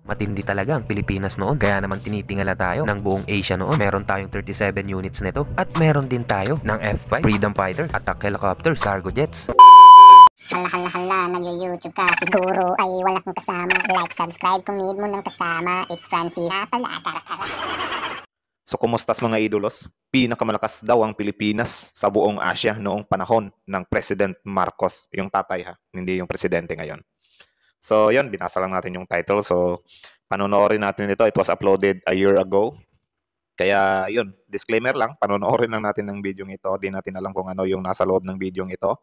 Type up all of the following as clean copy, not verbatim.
Matindi talaga ang Pilipinas noon, kaya naman tinitingala tayo ng buong Asia noon. Meron tayong 37 units nito at meron din tayo ng F5, Freedom Fighter, attack helicopters, cargo jets. Hala, nag-YouTube ka. Siguro ay wala kang kasama. Like, subscribe kung need mo ng kasama. It's Francis. Pala, tara. So kumustas mga idolos? Pinakamalakas daw ang Pilipinas sa buong Asia noong panahon ng President Marcos. Yung tatay ha, hindi yung presidente ngayon. So yun, binasa lang natin yung title. So panonoorin natin ito. It was uploaded a year ago. Kaya yun, disclaimer lang, panonoorin lang natin ng video ito. Di natin alam kung ano yung nasa loob ng video ito.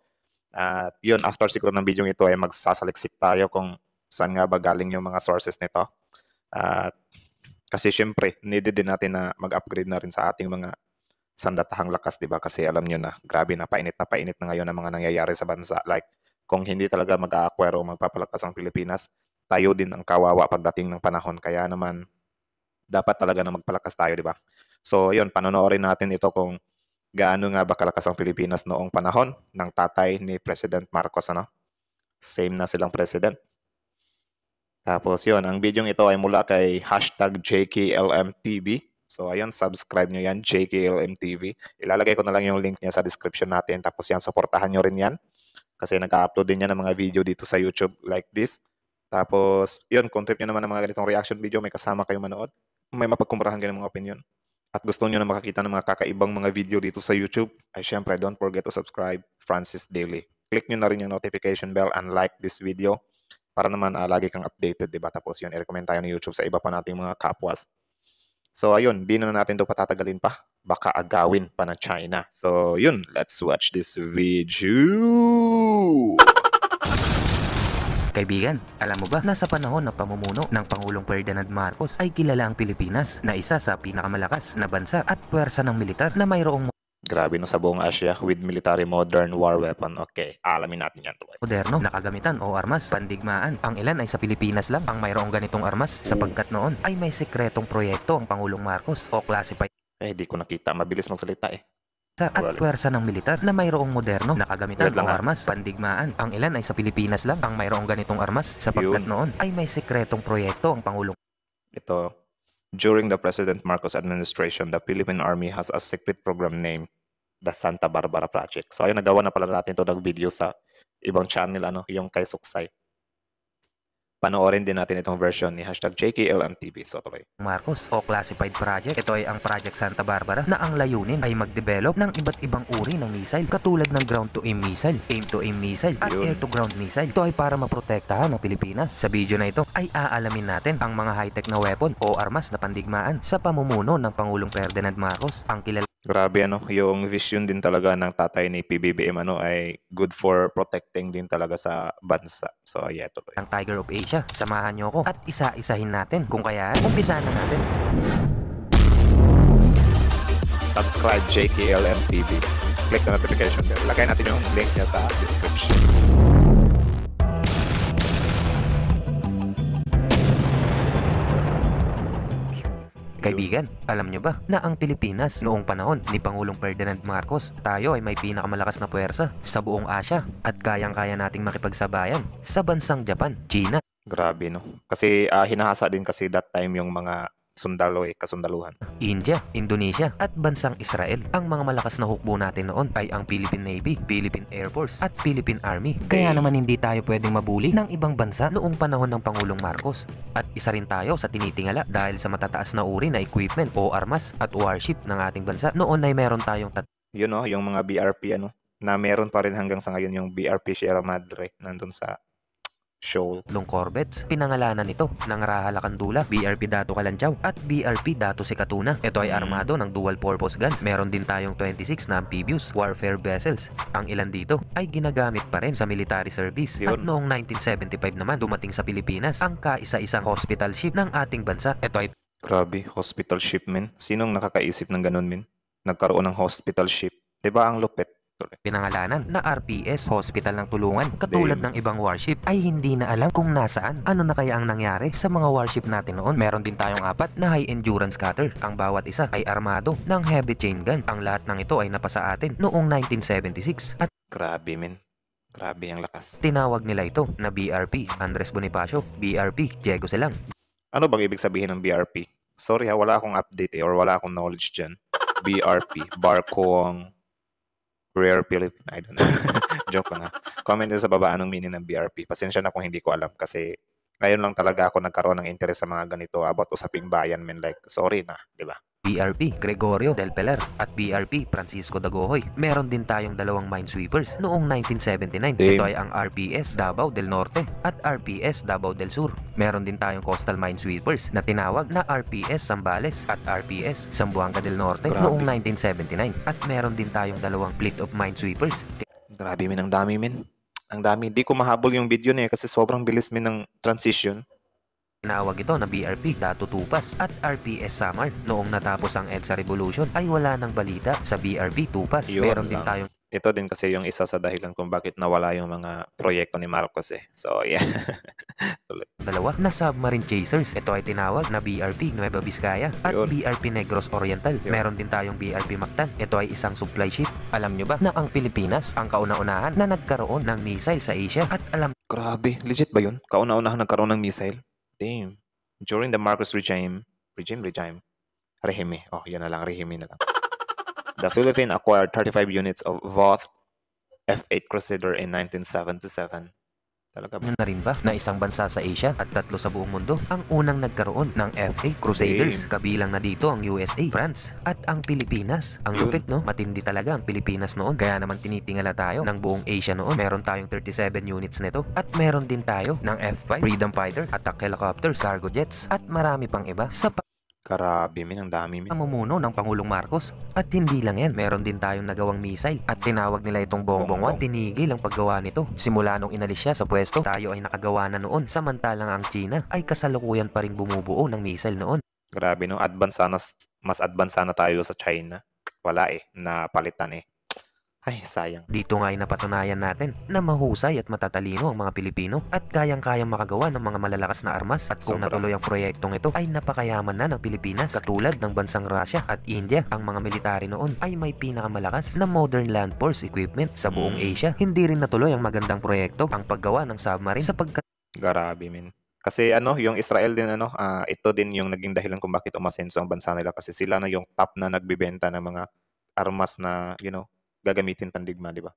At yun, after siguro ng video ito ay magsasaliksik tayo kung saan nga ba galing yung mga sources nito. At kasi syempre, needed din natin na mag-upgrade na rin sa ating mga sandatahang lakas, di ba? Kasi alam nyo na, grabe na painit na ngayon ang mga nangyayari sa bansa. Like, kung hindi talaga mag-a-acquire o magpapalakas ang Pilipinas, tayo din ang kawawa pagdating ng panahon. Kaya naman, dapat talaga na magpalakas tayo, di ba? So, yun, panonoorin natin ito kung gaano nga ba kalakas ang Pilipinas noong panahon ng tatay ni President Marcos, ano? Same na silang president. Tapos yun, ang video ito ay mula kay #JKLMTV. So ayun, subscribe nyo yan, JKLMTV. Ilalagay ko na lang yung link niya sa description natin. Tapos yan, supportahan nyo rin yan. Kasi nag-upload din yan ng mga video dito sa YouTube like this. Tapos yun, kung trip nyo naman ng mga ganitong reaction video, may kasama kayong manood. May mapagkumparahan kayo ng mga opinion. At gusto nyo na makakita ng mga kakaibang mga video dito sa YouTube, ay syempre, don't forget to subscribe, Francis Daily. Click nyo na rin yung notification bell and like this video para naman lagi kang updated, diba? Tapos yun, i-recommend tayo ng YouTube sa iba pa nating mga kapwas. So ayun, di na natin ito patatagalin pa. Baka agawin pa ng China. So yun, let's watch this video. Kaibigan, alam mo ba na sa panahon ng pamumuno ng Pangulong Ferdinand Marcos ay kilala ang Pilipinas na isa sa pinakamalakas na bansa at puwersa ng militar na mayroong Grabe no, sa buong Asia with military modern war weapon. Okay, alamin natin yan. moderno na kagamitan o armas, pandigmaan. Ang ilan ay sa Pilipinas lang ang mayroong ganitong armas sapagkat noon ay may sekretong proyekto ang Pangulong Marcos o classified Di ko nakita. Mabilis magsalita at puwersa ng militar na mayroong moderno na kagamitan o armas, pandigmaan. Ang ilan ay sa Pilipinas lang ang mayroong ganitong armas sapagkat noon ay may sekretong proyekto ang Pangulong. Ito, during the President Marcos administration, the Philippine Army has a secret program named the Santa Barbara Project. So ayun, nagawa na pala natin ito ng video sa ibang channel, yung kay Suksay. Panoorin din natin itong version ni #JKLMTV. So tuloy. Marcos o classified project. Ito ay ang Project Santa Barbara na ang layunin ay mag-develop ng iba't ibang uri ng missile katulad ng ground-to-aim missile, aim-to-aim missile at air-to-ground missile. Ito ay para maprotektahan ang Pilipinas. Sa video na ito ay aalamin natin ang mga high-tech na weapon o armas na pandigmaan sa pamumuno ng Pangulong Ferdinand Marcos. Ang kilala Grabe yung vision din talaga ng tatay ni PBBM ay good for protecting din talaga sa bansa. So yeah, tuloy. Ang Tiger of Asia. Samahan nyo ko at isa-isahin natin. Kung kaya, umpisa na natin. Subscribe JKLMTV. Click the notification bell. Lagay natin yung link niya sa description. Kaibigan, alam nyo ba na ang Pilipinas noong panahon ni Pangulong Ferdinand Marcos, tayo ay may pinakamalakas na puwersa sa buong Asia at kayang-kaya nating makipagsabayan sa bansang Japan, China. Grabe no. Kasi hinahasa din kasi that time yung mga sundalo kasundaluhan. India, Indonesia at bansang Israel. Ang mga malakas na hukbo natin noon ay ang Philippine Navy, Philippine Air Force at Philippine Army. Kaya naman hindi tayo pwedeng mabuli ng ibang bansa noong panahon ng Pangulong Marcos. At isa rin tayo sa tinitingala dahil sa matataas na uri na equipment o armas at warship ng ating bansa. Noon ay meron tayong yun yung mga BRP na meron pa rin hanggang sa ngayon yung BRP Sierra Madre nandun sa Shoal. Corvettes, pinangalanan ito ng Raha Lacandula, BRP Dato Kalanchaw at BRP Dato Sikatuna. Ito ay armado ng dual purpose guns. Meron din tayong 26 na amphibious warfare vessels. Ang ilan dito ay ginagamit pa rin sa military service. At noong 1975 naman dumating sa Pilipinas ang kaisa-isang hospital ship ng ating bansa. Ito ay Grabe, hospital ship men. Sinong nakakaisip ng ganun men? Nagkaroon ng hospital ship. Diba ang lupit? pinangalanan na RPS, Hospital ng Tulungan. Katulad ng ibang warship ay hindi na alam kung nasaan. Ano na kaya ang nangyari sa mga warship natin noon? Meron din tayong 4 na high endurance cutter. Ang bawat isa ay armado ng heavy chain gun. Ang lahat ng ito ay napasa atin noong 1976 at grabe men. Grabe ang lakas. tinawag nila ito na BRP Andres Bonifacio, BRP Diego Silang. Ano bang ibig sabihin ng BRP? Sorry ha, wala akong update or wala akong knowledge dyan. BRP, Barkong Rare Philippine. I don't know. Joke lang ha. Comment din sa baba anong meaning ng BRP. Pasensya na kung hindi ko alam kasi ngayon lang talaga ako nagkaroon ng interest sa mga ganito about usaping bayan, men. Like, sorry na, di ba? BRP Gregorio del Pilar at BRP Francisco Dagohoy. Meron din tayong dalawang minesweepers noong 1979. Damn. Ito ay ang RPS Davao del Norte at RPS Davao del Sur. Meron din tayong coastal minesweepers na tinawag na RPS Zambales at RPS Zamboanga del Norte Grabe. noong 1979. At meron din tayong dalawang fleet of minesweepers. Grabe, men. Ang dami, men. Ang dami. Di ko mahabol yung video na kasi sobrang bilis, men, ng transition. Tinawag ito na BRP Dato Tupas at RPS Samar. Noong natapos ang EDSA Revolution ay wala nang balita sa BRP Tupas. Yun Meron din lang. tayong Ito din kasi yung isa sa dahilan kung bakit nawala yung mga proyekto ni Marcos eh. So, yeah. dalawa na submarine chasers. Ito ay tinawag na BRP Nueva Vizcaya at Yun. BRP Negros Oriental. Yun. Meron din tayong BRP Mactan. Ito ay isang supply ship. Alam nyo ba na ang Pilipinas ang kauna-unahan na nagkaroon ng missile sa Asia? At alam Grabe. Legit ba yun? Kauna-unahan nagkaroon ng missile? Damn. During the Marcos regime. Rehime. Oh, yan na lang. Rehime na lang. The Philippines acquired 35 units of VOTH F-8 Crusader in 1977. Talaga ba? nyo na rin ba na isang bansa sa Asia at 3 sa buong mundo ang unang nagkaroon ng F-8 Crusaders? Kabilang na dito ang USA, France at ang Pilipinas. Ang Yun. lupit, no? Matindi talaga ang Pilipinas noon. Kaya naman tinitingala tayo ng buong Asia noon. Meron tayong 37 units nito at meron din tayo ng F-5 Freedom Fighter, attack helicopters, cargo jets at marami pang iba sa Grabe, min. Ang dami, min. pamumuno ng Pangulong Marcos. At hindi lang yan, meron din tayong nagawang missile at tinawag nila itong Bongbong 1. Tinigil ang paggawa nito. Simula nung inalis siya sa pwesto, tayo ay nakagawa na noon. Samantalang ang China ay kasalukuyan pa rin bumubuo ng missile noon. Grabe, no? Mas advance na tayo sa China. Wala eh. Napalitan eh. Ay, sayang. Dito nga ay napatunayan natin na mahusay at matatalino ang mga Pilipino at kayang-kayang makagawa ng mga malalakas na armas. At kung Sobra. natuloy ang proyektong ito ay napakayaman na ng Pilipinas. Katulad ng bansang Russia at India, ang mga military noon ay may pinakamalakas na modern land force equipment sa buong Asia. Hindi rin natuloy ang magandang proyekto ang paggawa ng submarine sapagkat Grabe, min. Kasi yung Israel din ito din yung naging dahilan kung bakit umasenso ang bansa nila kasi sila na yung top na nagbebenta ng mga armas na, gagamitin pandigma, di ba?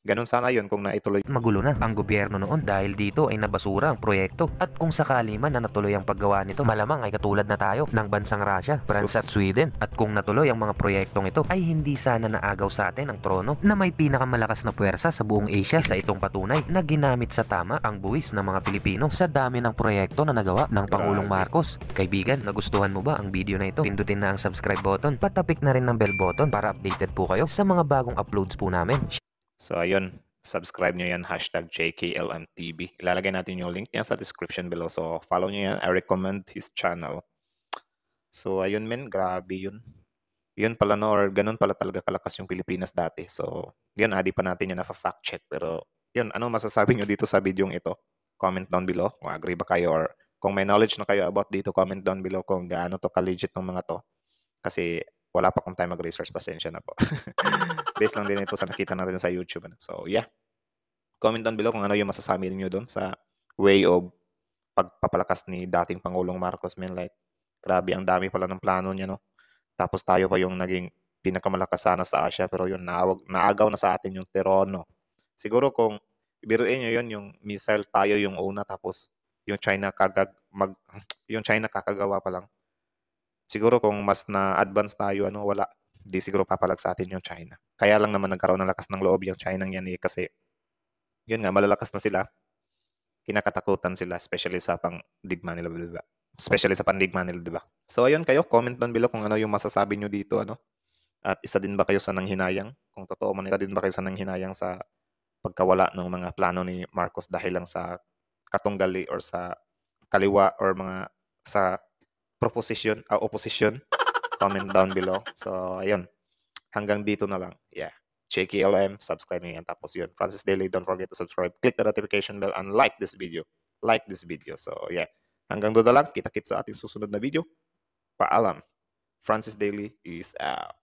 Ganun sana yun kung naituloy. magulo na ang gobyerno noon dahil dito ay nabasura ang proyekto at kung sakali man na natuloy ang paggawa nito malamang ay katulad na tayo ng bansang Russia, France at Sus. Sweden at kung natuloy ang mga proyektong ito ay hindi sana naagaw sa atin ang trono na may pinakamalakas na puwersa sa buong Asia. Sa itong patunay na ginamit sa tama ang buwis ng mga Pilipino sa dami ng proyekto na nagawa ng Pangulong Grabe. Marcos. Kaibigan, nagustuhan mo ba ang video na ito? Pindutin na ang subscribe button, patapik na rin ng bell button para updated po kayo sa mga bagong uploads po namin. So, ayun. Subscribe nyo yan, #JKLMTV. Ilalagay natin yung link niya sa description below. So, follow nyo yan. I recommend his channel. So, ayun, men. Grabe yun. Yun pala, no? Or ganun pala talaga kalakas yung Pilipinas dati. So, yun, adi pa natin yan na-fact check. Pero, yun, ano masasabi nyo dito sa video ito? Comment down below kung agree ba kayo or kung may knowledge na kayo about dito, comment down below kung gaano to ka-legit ng mga to. Kasi, wala pa akong time mag-research. Pasensya na po. Based lang din ito sa nakita natin sa YouTube. So, yeah. Comment down below kung ano yung masasabi niyo doon sa way of pagpapalakas ni dating Pangulong Marcos. Man, like, grabe, ang dami pala ng plano niya, no? Tapos tayo pa yung naging pinakamalakas sana sa Asia. Pero yun, naagaw na sa atin yung terono. Siguro kung biruin nyo yun, yung missile tayo yung una, tapos yung China yung China kakagawa pa lang. Siguro kung mas na-advance tayo, wala. Di siguro papalag sa atin yung China. Kaya lang naman nagkaroon ng lakas ng loob yung China yan eh, kasi yun nga, malalakas na sila. Kinakatakutan sila, especially sa pandigma nila, diba? Especially sa pandigma nila, diba? So, ayun kayo, comment down below kung ano yung masasabi nyo dito, At isa din ba kayo sa nanghinayang? Kung totoo man, isa din ba kayo sa nanghinayang sa pagkawala ng mga plano ni Marcos dahil lang sa katunggali or sa kaliwa or mga sa opposition? Comment down below. So, ayun. Hanggang dito na lang. Yeah. JKLM, subscribe nyo yan. Tapos yun, Francis Daily, don't forget to subscribe. Click the notification bell and like this video. So, yeah. Hanggang doon na lang. Kita-kits sa ating susunod na video. Paalam. Francis Daily is out.